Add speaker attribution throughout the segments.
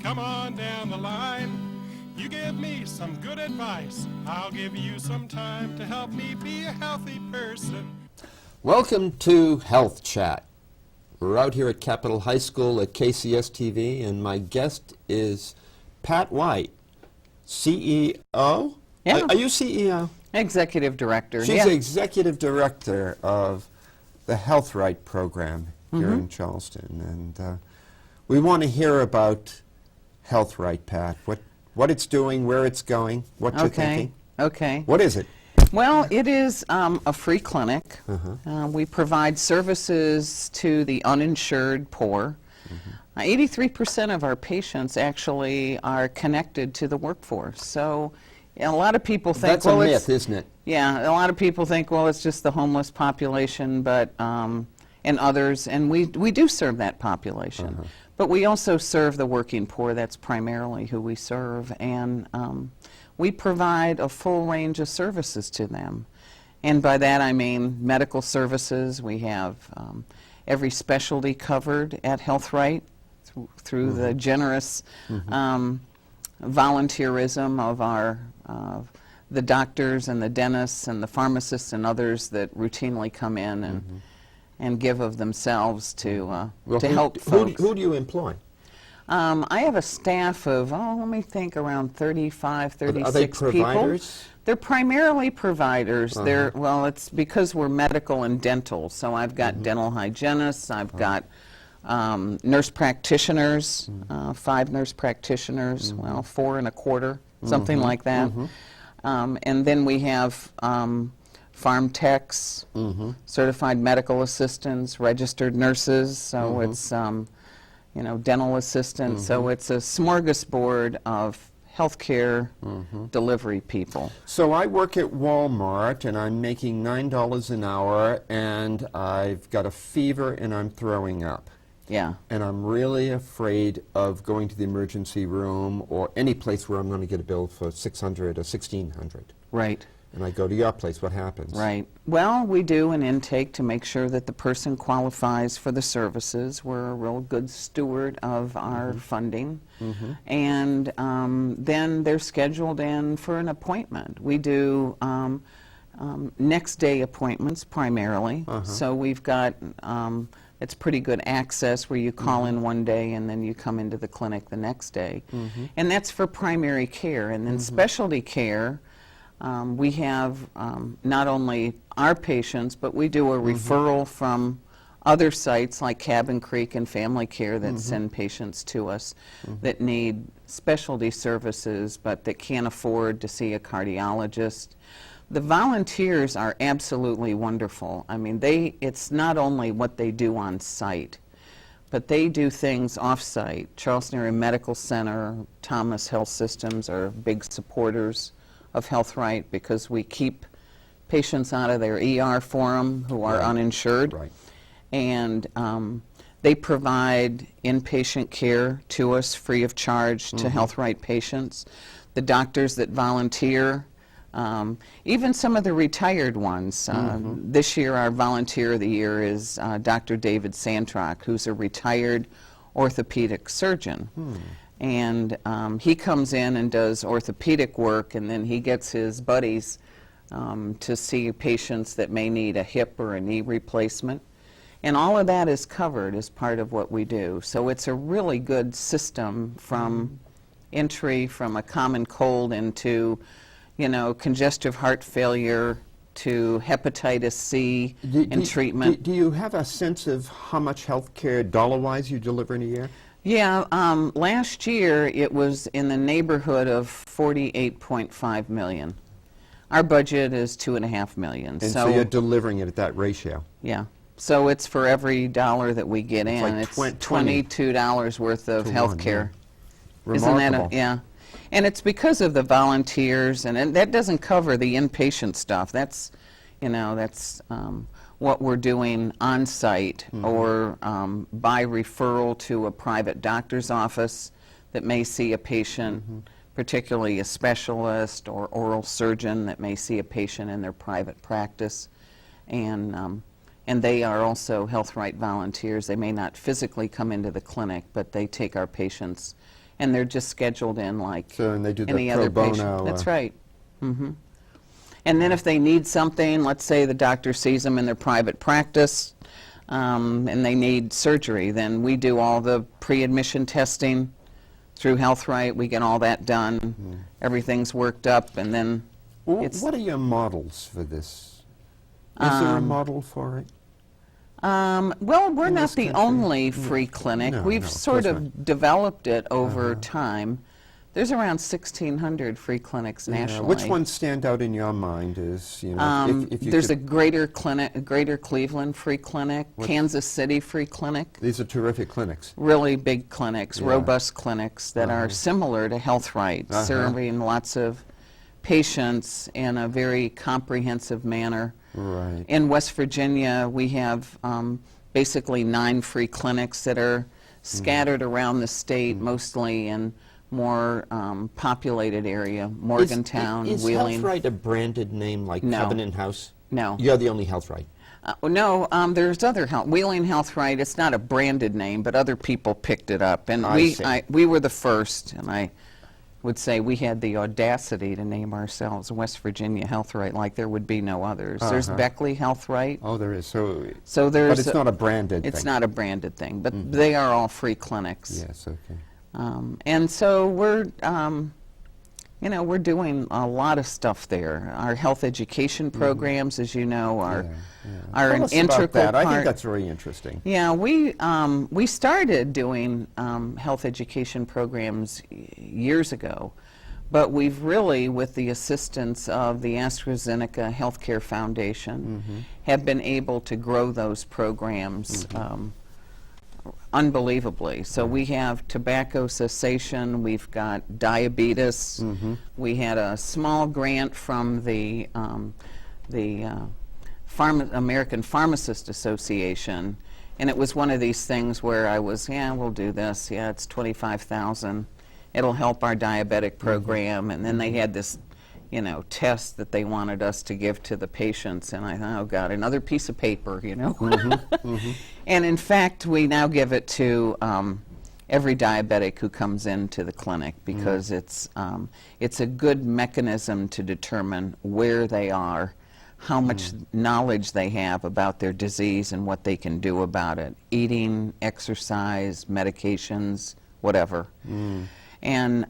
Speaker 1: come on down the line. You give me some good advice, I'll give you some time to help me be a healthy person.
Speaker 2: Welcome to Health Chat. We're out here at Capitol High School at KCS TV, and my guest is Pat White, CEO?
Speaker 3: Yeah.
Speaker 2: Are you CEO?
Speaker 3: Executive Director.
Speaker 2: She's
Speaker 3: yeah.
Speaker 2: the Executive Director of the Health Right program here in Charleston. And we want to hear about Health Right, Pat. What it's doing, where it's going, what you're thinking.
Speaker 3: Okay.
Speaker 2: What is it?
Speaker 3: Well, it is a free clinic. We provide services to the uninsured poor. 83% of our patients actually are connected to the workforce. So a lot of people think,
Speaker 2: That's a myth, isn't it?
Speaker 3: Yeah, a lot of people think, well, it's just the homeless population, but and others, and we do serve that population. But we also serve the working poor. That's primarily who we serve, and we provide a full range of services to them. And by that I mean medical services. We have every specialty covered at Health Right through the generous volunteerism of our the doctors and the dentists and the pharmacists and others that routinely come in and give of themselves to help folks.
Speaker 2: Who do you employ?
Speaker 3: I have a staff of, let me think, around 35, 36
Speaker 2: Are they
Speaker 3: people.
Speaker 2: providers?
Speaker 3: They're primarily providers. They're, well, it's because we're medical and dental. So I've got dental hygienists, I've got nurse practitioners, 5 nurse practitioners, well, 4 1/4, something like that. And then we have farm techs, certified medical assistants, registered nurses, so it's, you know, dental assistants, so it's a smorgasbord of healthcare delivery people.
Speaker 2: So I work at Walmart, and I'm making $9 an hour, and I've got a fever, and I'm throwing up.
Speaker 3: Yeah.
Speaker 2: And I'm really afraid of going to the emergency room or any place where I'm going to get a bill for $600 or $1,600.
Speaker 3: Right.
Speaker 2: And I go to your place. What happens?
Speaker 3: Right. Well, we do an intake to make sure that the person qualifies for the services. We're a real good steward of our funding. And then they're scheduled in for an appointment. We do next day appointments primarily. So we've got it's pretty good access where you call in one day and then you come into the clinic the next day. And that's for primary care. And then specialty care, we have not only our patients, but we do a referral from other sites like Cabin Creek and Family Care that send patients to us that need specialty services but that can't afford to see a cardiologist. The volunteers are absolutely wonderful. I mean, it's not only what they do on site, but they do things off-site. Charleston Area Medical Center, Thomas Health Systems are big supporters of Health Right because we keep patients out of their ER for them who are uninsured. And they provide inpatient care to us free of charge to Health Right patients. The doctors that volunteer, even some of the retired ones. This year our Volunteer of the Year is Dr. David Santrock, who's a retired orthopedic surgeon. And he comes in and does orthopedic work, and then he gets his buddies to see patients that may need a hip or a knee replacement. And all of that is covered as part of what we do. So it's a really good system from entry from a common cold into, you know, congestive heart failure to hepatitis C and treatment.
Speaker 2: Do you have a sense of how much health care dollar-wise you deliver in a year?
Speaker 3: Yeah, last year it was in the neighborhood of $48.5 million. Our budget is $2.5 million.
Speaker 2: And so you're delivering it at that ratio?
Speaker 3: Yeah. So it's for every dollar that we get in,
Speaker 2: like
Speaker 3: it's $22 worth of health care.
Speaker 2: Remarkable.
Speaker 3: Isn't that yeah. And it's because of the volunteers, and that doesn't cover the inpatient stuff. That's, you know, that's what we're doing on site or by referral to a private doctor's office that may see a patient, particularly a specialist or oral surgeon that may see a patient in their private practice. And they are also Health Right volunteers. They may not physically come into the clinic, but they take our patients and they're just scheduled in like
Speaker 2: So, and they do the
Speaker 3: any
Speaker 2: pro
Speaker 3: other patient.
Speaker 2: bono,
Speaker 3: That's right. And then if they need something, let's say the doctor sees them in their private practice, and they need surgery, then we do all the pre-admission testing through HealthRight. We get all that done. Everything's worked up, and then it's...
Speaker 2: What are your models for this? Is there a model for it?
Speaker 3: Well, we're
Speaker 2: In
Speaker 3: not
Speaker 2: this
Speaker 3: the
Speaker 2: country?
Speaker 3: only free clinic.
Speaker 2: No,
Speaker 3: We've
Speaker 2: no, of
Speaker 3: sort
Speaker 2: course
Speaker 3: of developed it over time. There's around 1,600 free clinics
Speaker 2: Yeah.
Speaker 3: nationally.
Speaker 2: Which ones stand out in your mind as, you know, if you
Speaker 3: There's a
Speaker 2: could,
Speaker 3: Greater Cleveland Free Clinic, Kansas City Free Clinic.
Speaker 2: these are terrific clinics.
Speaker 3: Really big clinics,
Speaker 2: Yeah.
Speaker 3: robust clinics that are similar to HealthRight, serving lots of patients in a very comprehensive manner.
Speaker 2: Right.
Speaker 3: In West Virginia, we have basically 9 free clinics that are scattered around the state, mostly in more populated area, Morgantown,
Speaker 2: is
Speaker 3: Wheeling.
Speaker 2: HealthRight a branded name like
Speaker 3: No.
Speaker 2: Covenant House?
Speaker 3: No.
Speaker 2: You're the only HealthRight.
Speaker 3: No, there's other Wheeling HealthRight. It's not a branded name, but other people picked it up, and
Speaker 2: I see.
Speaker 3: we were the first, and I would say we had the audacity to name ourselves West Virginia HealthRight, like there would be no others. There's Beckley HealthRight.
Speaker 2: Oh, there is.
Speaker 3: So there's.
Speaker 2: But it's not a branded thing.
Speaker 3: It's not a branded thing, but they are all free clinics.
Speaker 2: Yes, okay.
Speaker 3: And so we're, you know, we're doing a lot of stuff there. Our health education programs, as you know, are
Speaker 2: Tell
Speaker 3: an
Speaker 2: us
Speaker 3: integral
Speaker 2: about that.
Speaker 3: part.
Speaker 2: I think that's very interesting.
Speaker 3: Yeah, we started doing health education programs years ago, but we've really, with the assistance of the AstraZeneca Healthcare Foundation, have been able to grow those programs unbelievably. So we have tobacco cessation, we've got diabetes. We had a small grant from the American Pharmacist Association, and it was one of these things where I was, yeah, we'll do this. Yeah, it's $25,000. It'll help our diabetic program. And then they had this, you know, test that they wanted us to give to the patients, and I thought, oh God, another piece of paper, you know. And in fact, we now give it to every diabetic who comes into the clinic, because it's a good mechanism to determine where they are, how much knowledge they have about their disease and what they can do about it. Eating, exercise, medications, whatever. And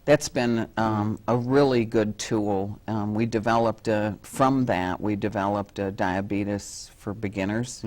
Speaker 3: that's been a really good tool. We developed from that, we developed a diabetes for beginners,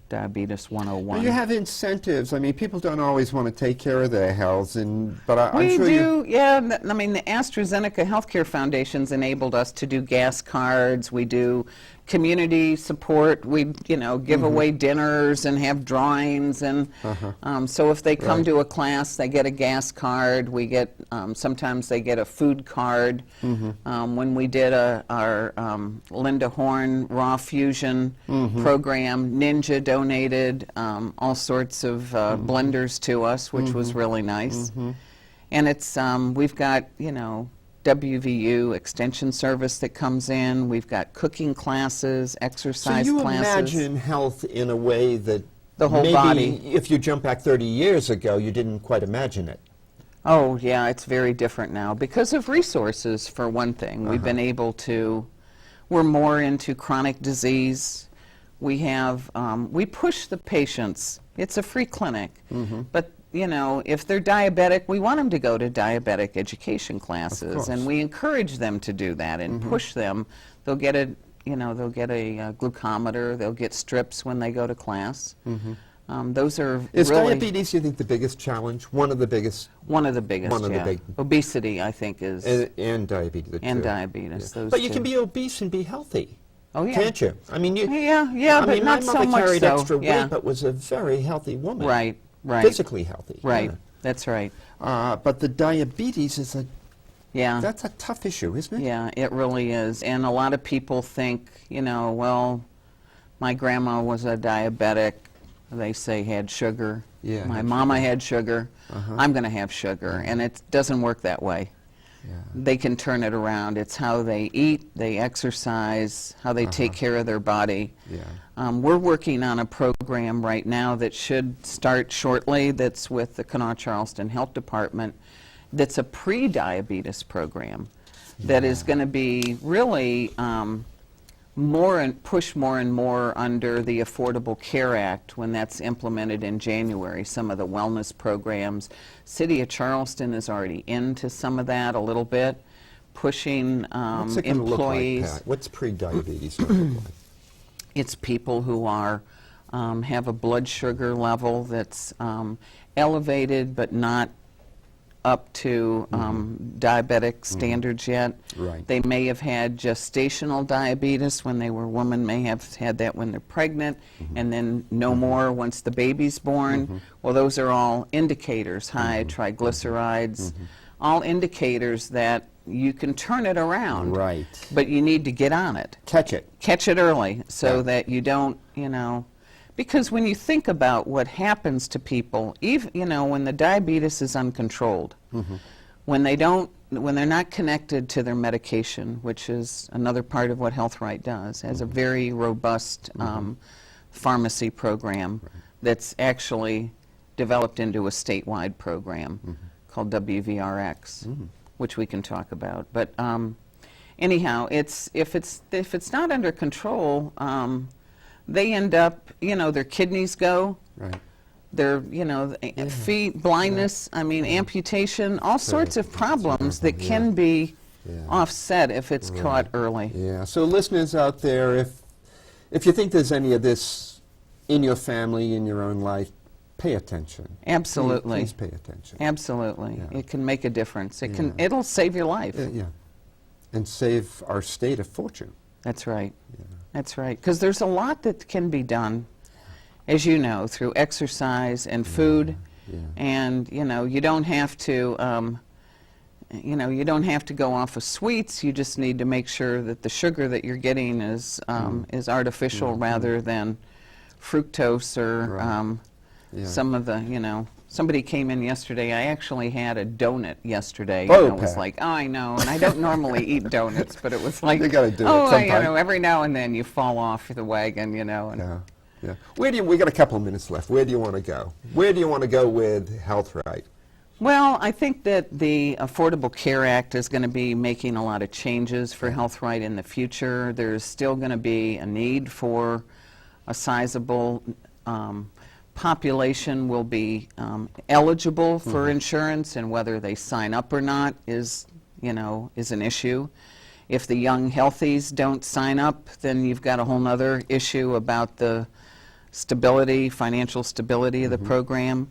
Speaker 3: Diabetes 101.
Speaker 2: Well, you have incentives. I mean, people don't always want to take care of their health, but I'm
Speaker 3: We
Speaker 2: sure
Speaker 3: do, yeah. I mean, the AstraZeneca Healthcare Foundation's enabled us to do gas cards. We do community support. We, you know, give away dinners and have drawings, and so if they come to a class, they get a gas card. We get sometimes they get a food card. When we did our Linda Horn Raw Fusion program, Ninja donated all sorts of blenders to us, which was really nice. And it's we've got, you know, WVU extension service that comes in. We've got cooking classes, exercise
Speaker 2: So you
Speaker 3: classes.
Speaker 2: imagine health in a way that
Speaker 3: The whole
Speaker 2: maybe
Speaker 3: body.
Speaker 2: if you jump back 30 years ago, you didn't quite imagine it.
Speaker 3: Oh, yeah, it's very different now because of resources, for one thing. We've been able to, we're more into chronic disease. We have, we push the patients. It's a free clinic, but you know, if they're diabetic, we want them to go to diabetic education classes, and we encourage them to do that and push them. They'll get a, you know, they'll get a glucometer. They'll get strips when they go to class. Those are
Speaker 2: Is
Speaker 3: really
Speaker 2: diabetes, you think, the biggest challenge? One of the biggest?
Speaker 3: one of the biggest.
Speaker 2: One of the
Speaker 3: yeah.
Speaker 2: big-
Speaker 3: Obesity, I think, is
Speaker 2: And diabetes. the
Speaker 3: and
Speaker 2: two.
Speaker 3: diabetes. Those
Speaker 2: But you
Speaker 3: two.
Speaker 2: can be obese and be healthy.
Speaker 3: Oh yeah.
Speaker 2: Can't you? I mean, you.
Speaker 3: Yeah,
Speaker 2: I
Speaker 3: but
Speaker 2: mean,
Speaker 3: not
Speaker 2: my
Speaker 3: so
Speaker 2: mother
Speaker 3: much
Speaker 2: carried
Speaker 3: so.
Speaker 2: extra
Speaker 3: yeah.
Speaker 2: weight, but was a very healthy woman.
Speaker 3: Right.
Speaker 2: Physically healthy.
Speaker 3: Right. That's right.
Speaker 2: But the diabetes is
Speaker 3: Yeah.
Speaker 2: that's a tough issue, isn't it?
Speaker 3: Yeah, it really is. And a lot of people think, you know, well, my grandma was a diabetic. They say had sugar.
Speaker 2: Yeah,
Speaker 3: My
Speaker 2: had
Speaker 3: mama had sugar. I'm going to have sugar. And it doesn't work that way. they can turn it around. It's how they eat, they exercise, how they take care of their body.
Speaker 2: Yeah.
Speaker 3: We're working on a program right now that should start shortly that's with the Kanawha-Charleston Health Department that's a pre-diabetes program that is going to be really push more and more under the Affordable Care Act when that's implemented in January. Some of the wellness programs. City of Charleston is already into some of that a little bit, pushing
Speaker 2: What's it gonna look like,
Speaker 3: employees.
Speaker 2: Pat? What's pre-diabetes gonna look like?
Speaker 3: It's people who are have a blood sugar level that's elevated but not up to diabetic standards yet.
Speaker 2: Right.
Speaker 3: They may have had gestational diabetes when they were women, may have had that when they're pregnant, and then no more once the baby's born. Well, those are all indicators, high triglycerides, all indicators that you can turn it around.
Speaker 2: Right.
Speaker 3: But you need to get on it.
Speaker 2: Catch it.
Speaker 3: Catch it early so
Speaker 2: Yeah.
Speaker 3: that you don't, because when you think about what happens to people, even, when the diabetes is uncontrolled, when they're not connected to their medication, which is another part of what Health Right does, has a very robust pharmacy program that's actually developed into a statewide program called WVRX, which we can talk about. But anyhow, if it's not under control, they end up, their kidneys go,
Speaker 2: Right.
Speaker 3: their, feet, blindness, amputation, all sorts of problems that can be offset if it's caught early.
Speaker 2: Yeah. So listeners out there, if you think there's any of this in your family, in your own life, pay attention.
Speaker 3: Absolutely.
Speaker 2: Please pay attention.
Speaker 3: Absolutely.
Speaker 2: Yeah.
Speaker 3: It can make a difference.
Speaker 2: Yeah.
Speaker 3: It'll save your life.
Speaker 2: Yeah. And save our state a fortune.
Speaker 3: That's right.
Speaker 2: Yeah.
Speaker 3: That's right. Because there's a lot that can be done, as you know, through exercise and food.
Speaker 2: Yeah.
Speaker 3: And, you don't have to, you don't have to go off of sweets. You just need to make sure that the sugar that you're getting is artificial rather than fructose or
Speaker 2: Right. Yeah.
Speaker 3: some of the, somebody came in yesterday. I actually had a donut yesterday.
Speaker 2: Oh,
Speaker 3: and I was
Speaker 2: Pat.
Speaker 3: like, oh, I know. And I don't normally eat donuts, but it was like,
Speaker 2: You gotta do it
Speaker 3: oh,
Speaker 2: sometime.
Speaker 3: every now and then you fall off the wagon, and
Speaker 2: Yeah. Yeah. We got a couple of minutes left. Where do you want to go? Where do you want to go with Health Right?
Speaker 3: Well, I think that the Affordable Care Act is going to be making a lot of changes for Health Right in the future. There's still going to be a need for a sizable population will be eligible for insurance, and whether they sign up or not is an issue. If the young healthies don't sign up, then you've got a whole nother issue about the financial stability of the program.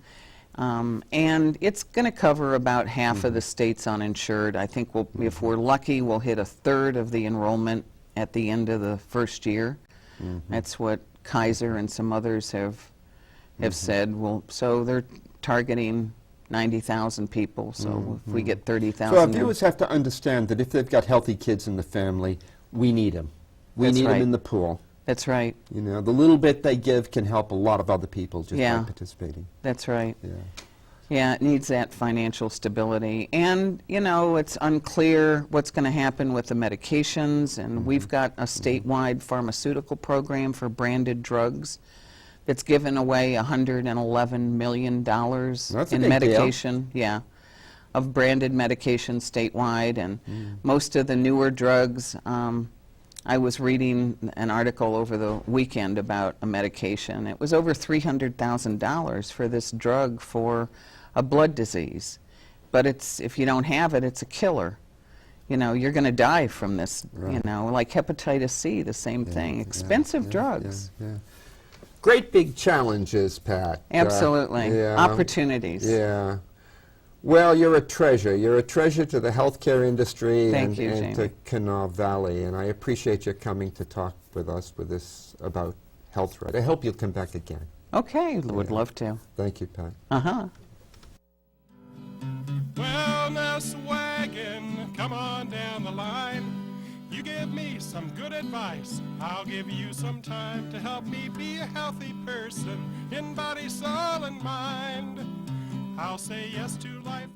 Speaker 3: And it's going to cover about half of the state's uninsured. I think if we're lucky, we'll hit a third of the enrollment at the end of the first year. That's what Kaiser and some others have said. Well, so they're targeting 90,000 people. So if we get 30,000,
Speaker 2: So our viewers have to understand that if they've got healthy kids in the family, we need them. We
Speaker 3: That's
Speaker 2: need them
Speaker 3: right.
Speaker 2: in the pool.
Speaker 3: That's right.
Speaker 2: The little bit they give can help a lot of other people just
Speaker 3: Yeah.
Speaker 2: by participating.
Speaker 3: That's right.
Speaker 2: Yeah.
Speaker 3: Yeah, it needs that financial stability. And, it's unclear what's going to happen with the medications, and we've got a statewide pharmaceutical program for branded drugs that's given away $111 million
Speaker 2: That's a
Speaker 3: in
Speaker 2: big
Speaker 3: medication, of branded medication statewide. And most of the newer drugs, I was reading an article over the weekend about a medication. It was over $300,000 for this drug for a blood disease. But if you don't have it, it's a killer. You're going to die from this,
Speaker 2: Right.
Speaker 3: like hepatitis C, the same thing. Expensive drugs.
Speaker 2: Yeah. Great big challenges, Pat.
Speaker 3: Absolutely.
Speaker 2: Yeah.
Speaker 3: Opportunities.
Speaker 2: Yeah. Well, you're a treasure. You're a treasure to the healthcare industry
Speaker 3: Thank you,
Speaker 2: and to
Speaker 3: Jamie.
Speaker 2: Kanawha Valley, and I appreciate you coming to talk with us about Health Right. I hope you'll come back again.
Speaker 3: Okay, would love to.
Speaker 2: Thank you, Pat.
Speaker 3: Uh-huh.
Speaker 1: Wellness wagon, come on down the line. You give me some good advice. I'll give you some time to help me be a healthy person in body, soul, and mind. I'll say yes to life.